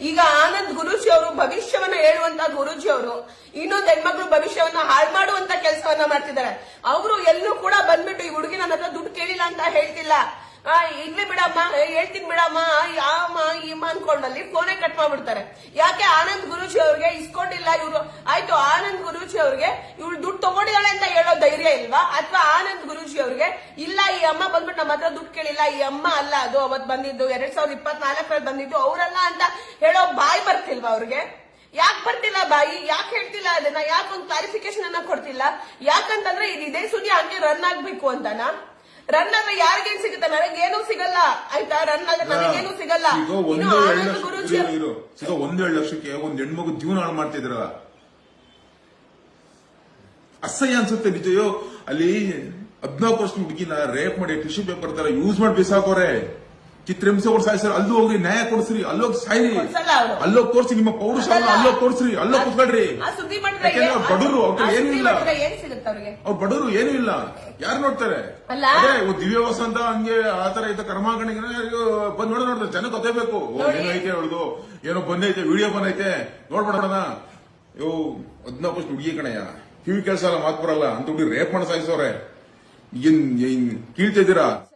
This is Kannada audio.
ಈಗ ಆನಂದ್ ಗುರೂಜಿ ಅವರು ಭವಿಷ್ಯವನ್ನ ಹೇಳುವಂತ ಗುರೂಜಿ ಅವರು ಇನ್ನೊಂದು ಹೆಣ್ಮಕ್ಳು ಭವಿಷ್ಯವನ್ನ ಹಾಳು ಮಾಡುವಂತ ಕೆಲಸವನ್ನ ಮಾಡ್ತಿದ್ದಾರೆ. ಅವರು ಎಲ್ಲೂ ಕೂಡ ಬಂದ್ಬಿಟ್ಟು ಈ ಹುಡುಗಿ ನನ್ನ ಹತ್ರ ದುಡ್ಡು ಕೇಳಿಲ್ಲ ಅಂತ ಹೇಳ್ತಿಲ್ಲ. ಇರ್ಲಿ ಬಿಡಮ್ಮ, ಹೇಳ್ತೀನಿ ಬಿಡಮ್ಮ, ಯಾಮ ಇಮ್ಮ ಅನ್ಕೊಂಡಲ್ಲಿ ಫೋನೇ ಕಟ್ ಮಾಡ್ಬಿಡ್ತಾರೆ. ಯಾಕೆ ಆನಂದ್ ಗುರೂಜಿ ಅವ್ರಿಗೆ ಇಸ್ಕೊಂಡಿಲ್ಲ ಇವ್ರು? ಆಯ್ತು, ಆನಂದ್ ಗುರೂಜಿ ಅವ್ರಿಗೆ ಇವಳು ದುಡ್ಡು ತಗೊಂಡಿದ್ದಾಳೆ ಅಂತ ಹೇಳೋ ಧೈರ್ಯ ಇಲ್ವಾ? ಅಥವಾ ಆನಂದ್ ಗುರೂಜಿ ಅವ್ರಿಗೆ ಇಲ್ಲ ಈ ಅಮ್ಮ ಬಂದ್ಬಿಟ್ಟು ನಮ್ಮ ಹತ್ರ ದುಡ್ಡು ಕೇಳಿಲ್ಲ, ಈ ಅಮ್ಮ ಅಲ್ಲ ಅದು ಅವತ್ ಬಂದಿದ್ದು 2024 ಬಂದಿದ್ದು ಅವರಲ್ಲ ಅಂತ ಹೇಳೋ ಬಾಯಿ ಬರ್ತಿಲ್ವಾ ಅವ್ರಿಗೆ? ಯಾಕೆ ಬರ್ತಿಲ್ಲ ಬಾಯಿ? ಯಾಕೆ ಹೇಳ್ತಿಲ್ಲ ಅದನ್ನ? ಯಾಕೊಂದು ಕ್ಲಾರಿಫಿಕೇಶನ್ ಅನ್ನ ಕೊಡ್ತಿಲ್ಲ? ಯಾಕಂತಂದ್ರೆ ಇದೇ ಸುದ್ದಿ ಹಂಗೆ ರನ್ ಆಗ್ಬೇಕು ಅಂತನಾ? ರನ್ ಆದ್ರೆ ಯಾರಿಗೇನ್ ಸಿಗುತ್ತೆ? ನನಗೇನು ಸಿಗಲ್ಲ, ಆಯ್ತಾ? ರನ್ ಆದ್ರೆ ನನಗೇನು ಸಿಗಲ್ಲ. ಈಗ 1.7 ಲಕ್ಷಕ್ಕೆ ಒಂದ್ ಹೆಣ್ಮಗು ಜೀವನ ಹಾಳು ಮಾಡ್ತಿದ್ರ, ಅಸಹ್ಯ ಅನ್ಸುತ್ತೆ ನಿಜಯೋ. ಅಲ್ಲಿ 14 ವರ್ಷ ಹುಡುಗಿನ ರೇಪ್ ಮಾಡಿ ಟಿಶ್ಯೂ ಪೇಪರ್ ತರ ಯೂಸ್ ಮಾಡಿ ಬಿಸಾಕೋರೆ, ಚಿತ್ರಹಿಂಸೆ ಸಾಯಿಸ್ರಿ. ಅಲ್ಲೂ ಹೋಗಿ ನ್ಯಾಯ ಕೊಡಿಸ್ರಿ, ಅಲ್ಲೋಗಿ ಸಾಯ್ರಿ, ಅಲ್ಲೋಗಿ ತೋರ್ಸಿ ನಿಮ್ಮ ಪೌರುಷವನ್ನ, ಅಲ್ಲೋಗಿ ತೋರ್ಸ್ರಿ, ಅಲ್ಲೋಗಿ ಕುತ್ಕೊಳ್ರಿ. ಬಡವರು ಅವ್ರ ಏನೂ ಇಲ್ಲ, ಅವ್ರ ಬಡವರು ಏನೂ ಇಲ್ಲ, ಯಾರು ನೋಡ್ತಾರೆ? ಅದೇ ದಿವ್ಯವಸ ಅಂತ ಹಂಗೆ ಆತರ ಇದ್ದ ಕರ್ಮಾಗಣಿಗೆ ಬಂದ್ ನೋಡ್ತಾರೆ. ಜನ ಗೊತ್ತೇಬೇಕು ಏನೈತೆ ಅವಳದು, ಏನೋ ಬಂದೈತೆ, ವಿಡಿಯೋ ಬಂದೈತೆ, ನೋಡ್ಬಿಡೋಣ. ಇವು 14 ವರ್ಷ ಹುಡುಗಿ ಕಣಯ್ಯ, ಕಿವಿ ಕೆಲ್ಸ ಅಲ್ಲ, ಮಾತು ಬರಲ್ಲ ಅಂತ ಹುಡುಗಿ ರೇಪ್ ಮಾಡಿ ಸಾಯಿಸೋರೆ. ಏನ್ ಕೀಳ್ತಿದ್ದೀರಾ?